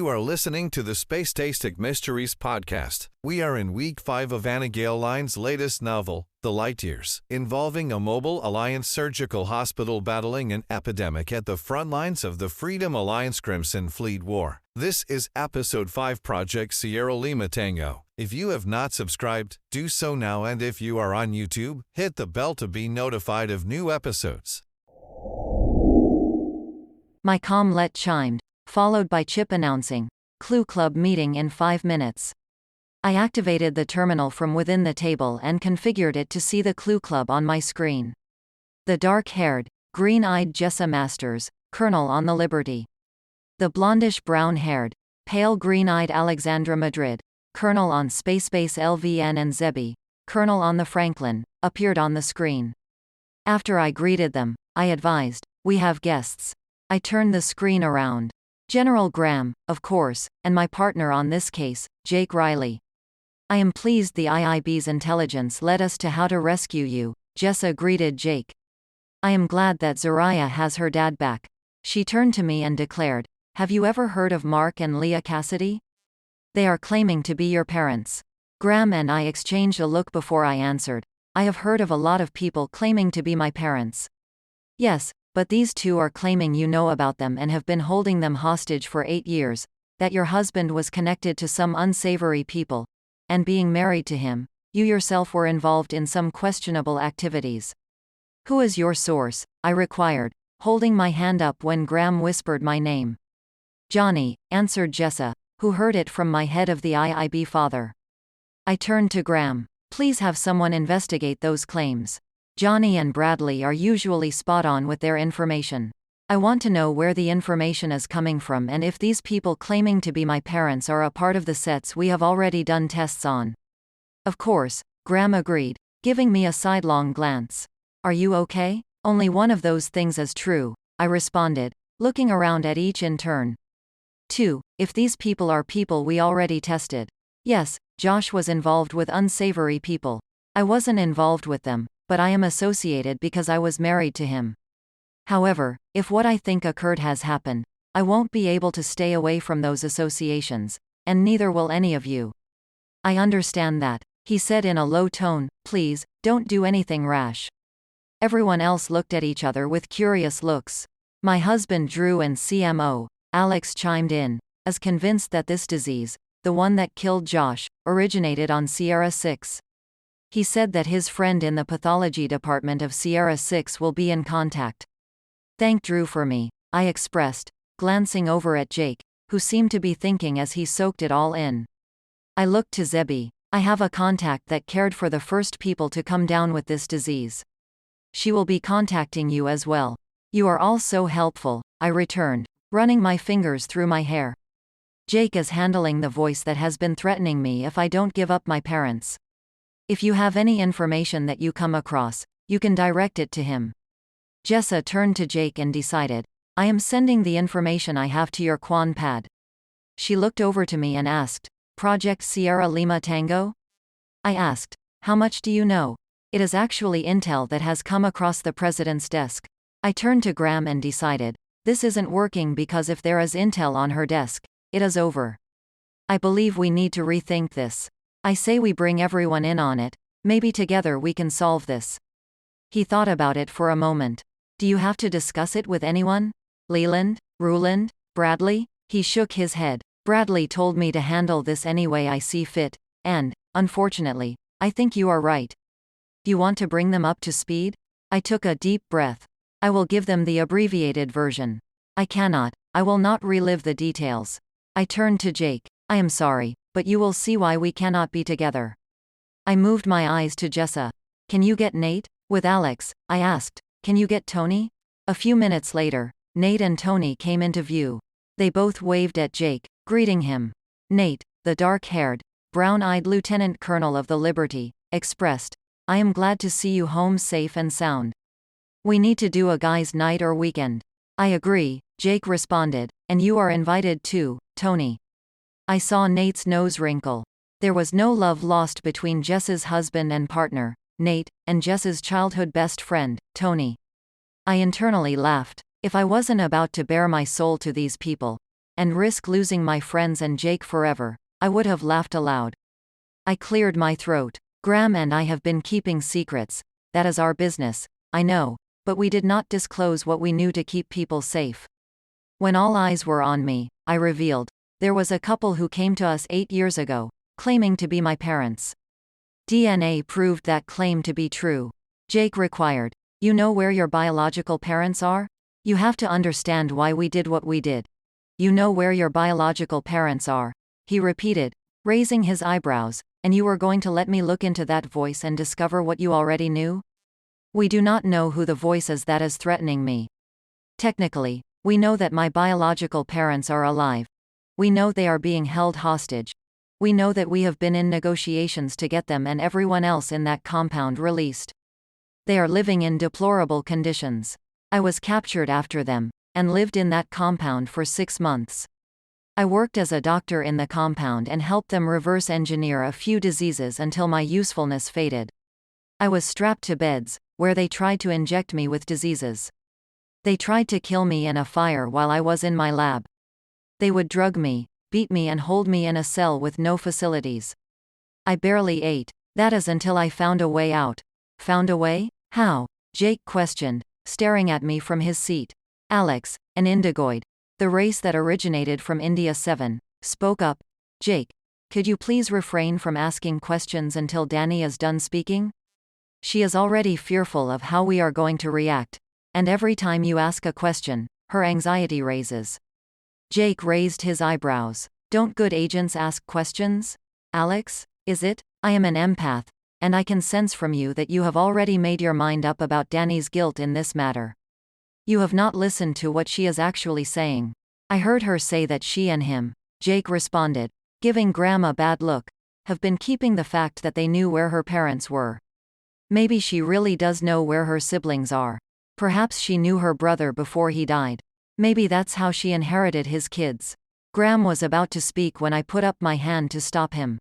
are listening to the Space Tastic Mysteries podcast. We are in week 5 of Anna Gale Line's latest novel, The Lightyears, involving a Mobile Alliance surgical hospital battling an epidemic at the front lines of the Freedom Alliance Crimson Fleet War. This is Episode 5, Project Sierra-Lima-Tango. If you have not subscribed, do so now, and if you are on YouTube, hit the bell to be notified of new episodes. My comlet chimed, followed by Chip announcing, "Clue Club meeting in 5 minutes." I activated the terminal from within the table and configured it to see the Clue Club on my screen. The dark-haired, green-eyed Jessa Masters, Colonel on the Liberty. The blondish-brown-haired, pale green-eyed Alexandra Madrid, Colonel on Spacebase LVN, and Zebby, Colonel on the Franklin, appeared on the screen. After I greeted them, I advised, "We have guests." I turned the screen around. General Graham, of course, and my partner on this case, Jake Riley. "I am pleased the IIB's intelligence led us to how to rescue you," Jessa greeted Jake. "I am glad that Zariah has her dad back." She turned to me and declared, "Have you ever heard of Mark and Leah Cassidy? They are claiming to be your parents." Graham and I exchanged a look before I answered, "I have heard of a lot of people claiming to be my parents." "Yes, but these two are claiming you know about them and have been holding them hostage for 8 years, that your husband was connected to some unsavory people, and being married to him, you yourself were involved in some questionable activities." "Who is your source?" I required, holding my hand up when Graham whispered my name. "Johnny," answered Jessa, who heard it from my head of the IIB father. I turned to Graham. "Please have someone investigate those claims. Johnny and Bradley are usually spot on with their information. I want to know where the information is coming from and if these people claiming to be my parents are a part of the sets we have already done tests on." "Of course," Graham agreed, giving me a sidelong glance. "Are you okay?" "Only one of those things is true," I responded, looking around at each in turn. 2. If these people are people we already tested. Yes, Josh was involved with unsavory people. I wasn't involved with them, but I am associated because I was married to him. However, if what I think occurred has happened, I won't be able to stay away from those associations, and neither will any of you." "I understand that," he said in a low tone. "Please, don't do anything rash." Everyone else looked at each other with curious looks. My husband Drew and CMO, Alex, chimed in, as convinced that this disease, the one that killed Josh, originated on Sierra-6. He said that his friend in the pathology department of Sierra-6 will be in contact. "Thank Drew for me," I expressed, glancing over at Jake, who seemed to be thinking as he soaked it all in. I looked to Zebby. "I have a contact that cared for the first people to come down with this disease. She will be contacting you as well." "You are all so helpful," I returned, running my fingers through my hair. "Jake is handling the voice that has been threatening me if I don't give up my parents. If you have any information that you come across, you can direct it to him." Jessa turned to Jake and decided, "I am sending the information I have to your Quan pad." She looked over to me and asked, "Project Sierra-Lima-Tango?" I asked, "How much do you know?" "It is actually intel that has come across the president's desk." I turned to Graham and decided, this isn't working because if there is intel on her desk, it is over. "I believe we need to rethink this. I say we bring everyone in on it, maybe together we can solve this." He thought about it for a moment. "Do you have to discuss it with anyone? Leland? Rueland? Bradley?" He shook his head. "Bradley told me to handle this any way I see fit, and, unfortunately, I think you are right." "Do you want to bring them up to speed?" I took a deep breath. "I will give them the abbreviated version." "I cannot. I will not relive the details." I turned to Jake. "I am sorry, but you will see why we cannot be together." I moved my eyes to Jessa. "Can you get Nate?" With Alex, I asked, "Can you get Tony?" A few minutes later, Nate and Tony came into view. They both waved at Jake, greeting him. Nate, the dark-haired, brown-eyed lieutenant colonel of the Liberty, expressed, "I am glad to see you home safe and sound. We need to do a guys' night or weekend." "I agree," Jake responded, "and you are invited too, Tony." I saw Nate's nose wrinkle. There was no love lost between Jessa's husband and partner, Nate, and Jessa's childhood best friend, Tony. I internally laughed. If I wasn't about to bare my soul to these people, and risk losing my friends and Jake forever, I would have laughed aloud. I cleared my throat. Graham and I have been keeping secrets. That is our business, I know, but we did not disclose what we knew to keep people safe. When all eyes were on me, I revealed. There was a couple who came to us 8 years ago, claiming to be my parents. DNA proved that claim to be true. Jake required. You know where your biological parents are? You have to understand why we did what we did. You know where your biological parents are, he repeated, raising his eyebrows, and you were going to let me look into that voice and discover what you already knew? We do not know who the voice is that is threatening me. Technically, we know that my biological parents are alive. We know they are being held hostage. We know that we have been in negotiations to get them and everyone else in that compound released. They are living in deplorable conditions. I was captured after them, and lived in that compound for 6 months. I worked as a doctor in the compound and helped them reverse engineer a few diseases until my usefulness faded. I was strapped to beds, where they tried to inject me with diseases. They tried to kill me in a fire while I was in my lab. They would drug me, beat me and hold me in a cell with no facilities. I barely ate. That is until I found a way out. Found a way? How? Jake questioned, staring at me from his seat. Alex, an Indigoid, the race that originated from India 7, spoke up. Jake, could you please refrain from asking questions until Danny is done speaking? She is already fearful of how we are going to react, and every time you ask a question, her anxiety raises. Jake raised his eyebrows. Don't good agents ask questions? Alex, is it? I am an empath, and I can sense from you that you have already made your mind up about Danny's guilt in this matter. You have not listened to what she is actually saying. I heard her say that she and him, Jake responded, giving Graham a bad look, have been keeping the fact that they knew where her parents were. Maybe she really does know where her siblings are. Perhaps she knew her brother before he died. Maybe that's how she inherited his kids. Graham was about to speak when I put up my hand to stop him.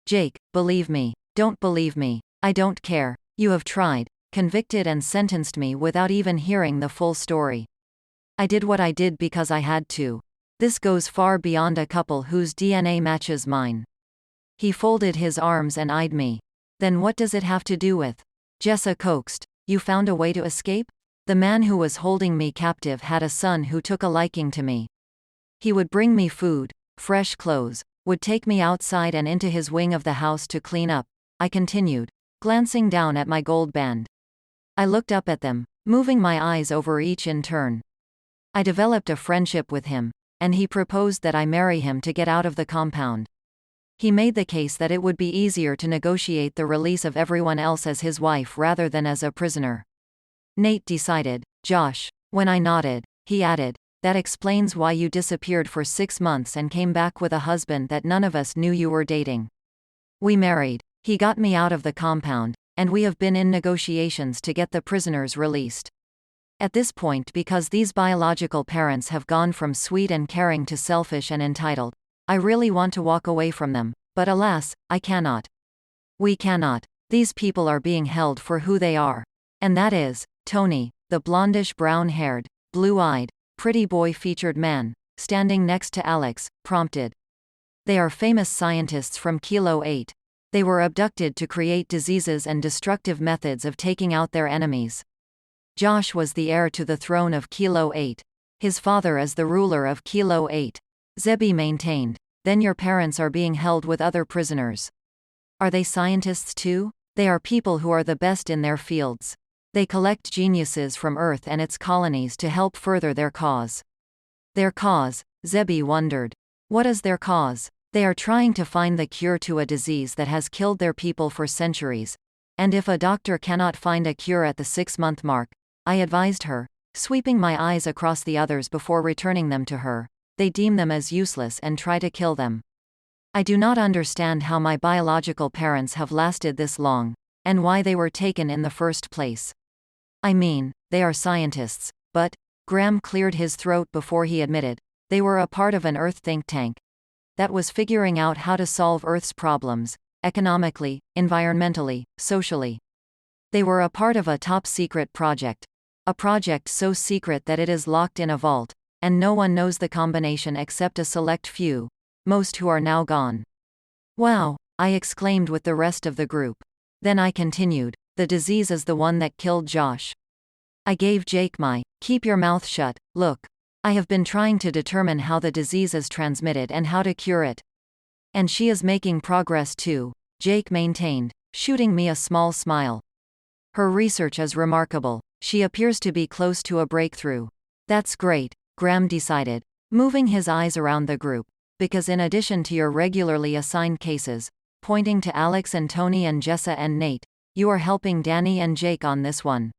Jake, believe me. Don't believe me. I don't care. You have tried, convicted and sentenced me without even hearing the full story. I did what I did because I had to. This goes far beyond a couple whose DNA matches mine. He folded his arms and eyed me. Then what does it have to do with? Jessa coaxed. You found a way to escape? The man who was holding me captive had a son who took a liking to me. He would bring me food, fresh clothes, would take me outside and into his wing of the house to clean up, I continued, glancing down at my gold band. I looked up at them, moving my eyes over each in turn. I developed a friendship with him, and he proposed that I marry him to get out of the compound. He made the case that it would be easier to negotiate the release of everyone else as his wife rather than as a prisoner. Nate decided. Josh. When I nodded, he added, that explains why you disappeared for 6 months and came back with a husband that none of us knew you were dating. We married. He got me out of the compound, and we have been in negotiations to get the prisoners released. At this point, because these biological parents have gone from sweet and caring to selfish and entitled, I really want to walk away from them, but alas, I cannot. We cannot. These people are being held for who they are. And that is, Tony, the blondish brown-haired, blue-eyed, pretty boy-featured man, standing next to Alex, prompted. They are famous scientists from Kilo 8. They were abducted to create diseases and destructive methods of taking out their enemies. Josh was the heir to the throne of Kilo 8. His father is the ruler of Kilo 8. Zebby maintained. Then your parents are being held with other prisoners. Are they scientists too? They are people who are the best in their fields. They collect geniuses from Earth and its colonies to help further their cause. Their cause? Zebby wondered. What is their cause? They are trying to find the cure to a disease that has killed their people for centuries. And if a doctor cannot find a cure at the 6-month mark, I advised her, sweeping my eyes across the others before returning them to her, they deem them as useless and try to kill them. I do not understand how my biological parents have lasted this long, and why they were taken in the first place. I mean, they are scientists, but, Graham cleared his throat before he admitted, they were a part of an Earth think tank that was figuring out how to solve Earth's problems, economically, environmentally, socially. They were a part of a top-secret project. A project so secret that it is locked in a vault, and no one knows the combination except a select few, most who are now gone. Wow, I exclaimed with the rest of the group. Then I continued, the disease is the one that killed Josh. I gave Jake my, keep your mouth shut, look. I have been trying to determine how the disease is transmitted and how to cure it. And she is making progress too, Jake maintained, shooting me a small smile. Her research is remarkable. She appears to be close to a breakthrough. That's great, Graham decided, moving his eyes around the group, because in addition to your regularly assigned cases, pointing to Alex and Tony and Jessa and Nate, you are helping Danny and Jake on this one.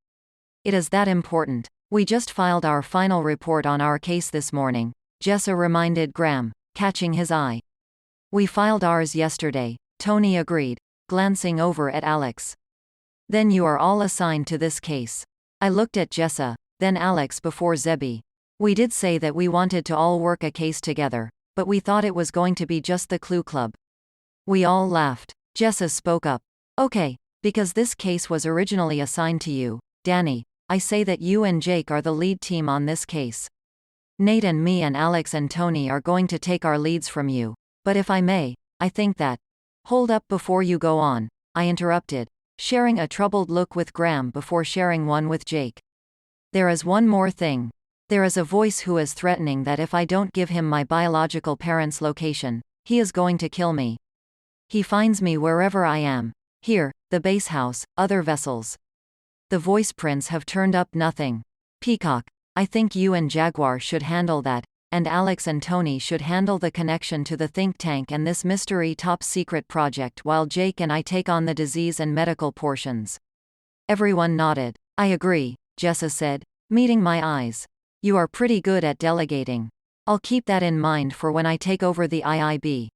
It is that important. We just filed our final report on our case this morning, Jessa reminded Graham, catching his eye. We filed ours yesterday, Tony agreed, glancing over at Alex. Then you are all assigned to this case. I looked at Jessa, then Alex before Zebby. We did say that we wanted to all work a case together, but we thought it was going to be just the Clue Club. We all laughed. Jessa spoke up. Okay, because this case was originally assigned to you, Danny, I say that you and Jake are the lead team on this case. Nate and me and Alex and Tony are going to take our leads from you, but if I may, I think that... Hold up before you go on, I interrupted, sharing a troubled look with Graham before sharing one with Jake. There is one more thing. There is a voice who is threatening that if I don't give him my biological parents' location, he is going to kill me. He finds me wherever I am. Here, the base house, other vessels. The voice prints have turned up nothing. Peacock, I think you and Jaguar should handle that, and Alex and Tony should handle the connection to the think tank and this mystery top-secret project while Jake and I take on the disease and medical portions. Everyone nodded. I agree, Jessa said, meeting my eyes. You are pretty good at delegating. I'll keep that in mind for when I take over the IIB.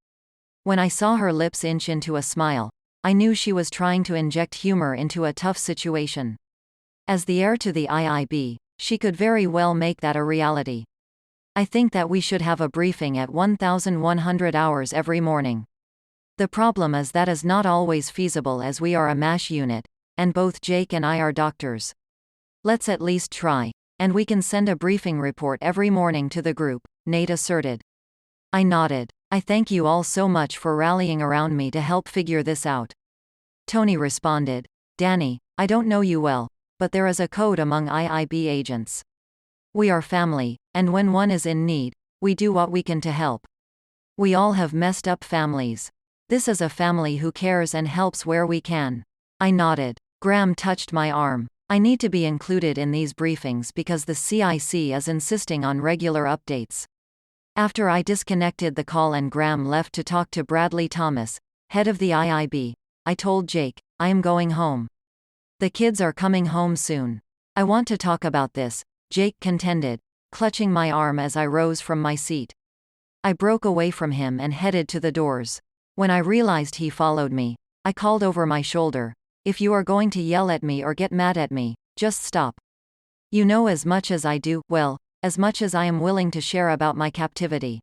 When I saw her lips inch into a smile, I knew she was trying to inject humor into a tough situation. As the heir to the IIB, she could very well make that a reality. I think that we should have a briefing at 1100 hours every morning. The problem is that is not always feasible as we are a MASH unit, and both Jake and I are doctors. Let's at least try, and we can send a briefing report every morning to the group, Nate asserted. I nodded. I thank you all so much for rallying around me to help figure this out. Tony responded, Danny, I don't know you well, but there is a code among IIB agents. We are family, and when one is in need, we do what we can to help. We all have messed up families. This is a family who cares and helps where we can. I nodded. Graham touched my arm. I need to be included in these briefings because the CIC is insisting on regular updates. After I disconnected the call and Graham left to talk to Bradley Thomas, head of the IIB, I told Jake, I am going home. The kids are coming home soon. I want to talk about this, Jake contended, clutching my arm as I rose from my seat. I broke away from him and headed to the doors. When I realized he followed me, I called over my shoulder, if you are going to yell at me or get mad at me, just stop. You know as much as I do, well, as much as I am willing to share about my captivity.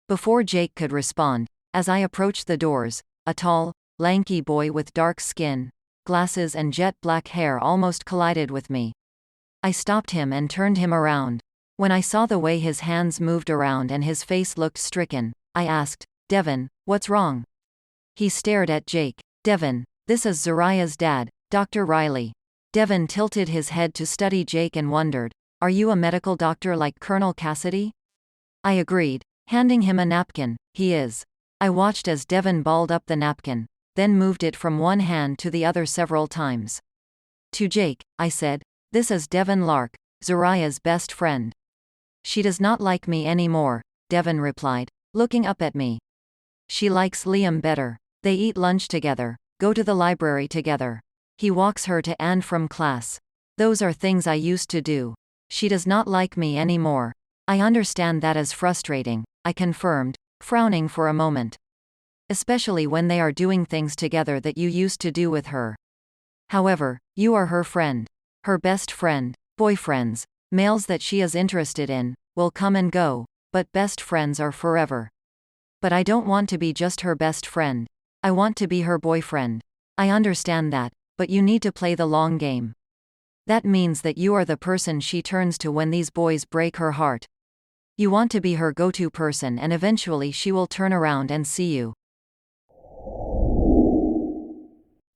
Before Jake could respond, as I approached the doors, a tall, lanky boy with dark skin, glasses and jet black hair almost collided with me. I stopped him and turned him around. When I saw the way his hands moved around and his face looked stricken, I asked, Devin, what's wrong? He stared at Jake. Devin, this is Zariah's dad, Dr. Riley. Devin tilted his head to study Jake and wondered, are you a medical doctor like Colonel Cassidy? I agreed, handing him a napkin. He is. I watched as Devin balled up the napkin, then moved it from one hand to the other several times. To Jake, I said, this is Devin Lark, Zariah's best friend. She does not like me anymore, Devin replied, looking up at me. She likes Liam better. They eat lunch together, go to the library together. He walks her to and from class. Those are things I used to do. She does not like me anymore. I understand that is frustrating, I confirmed, frowning for a moment. Especially when they are doing things together that you used to do with her. However, you are her friend. Her best friend. Boyfriends, males that she is interested in, will come and go, but best friends are forever. But I don't want to be just her best friend. I want to be her boyfriend. I understand that, but you need to play the long game. That means that you are the person she turns to when these boys break her heart. You want to be her go-to person, and eventually she will turn around and see you.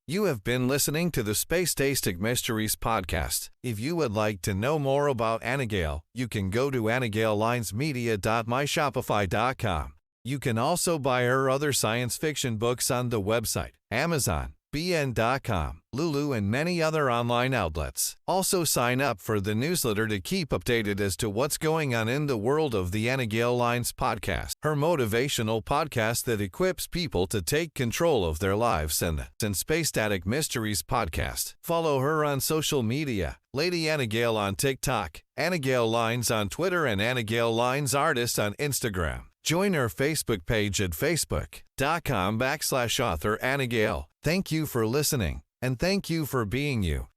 You have been listening to the Space-Tastic Mysteries podcast. If you would like to know more about Anagale, you can go to anagalelinesmedia.myshopify.com. You can also buy her other science fiction books on the website, Amazon, bn.com, Lulu, and many other online outlets. Also sign up for the newsletter to keep updated as to what's going on in the world of the Anagale Lines podcast, her motivational podcast that equips people to take control of their lives, and Space-Static Mysteries podcast. Follow her on social media, Lady Anagale on TikTok, Anagale Lines on Twitter, and Anagale Lines Artist on Instagram. Join our Facebook page at facebook.com/author Anagale. Thank you for listening, and thank you for being you.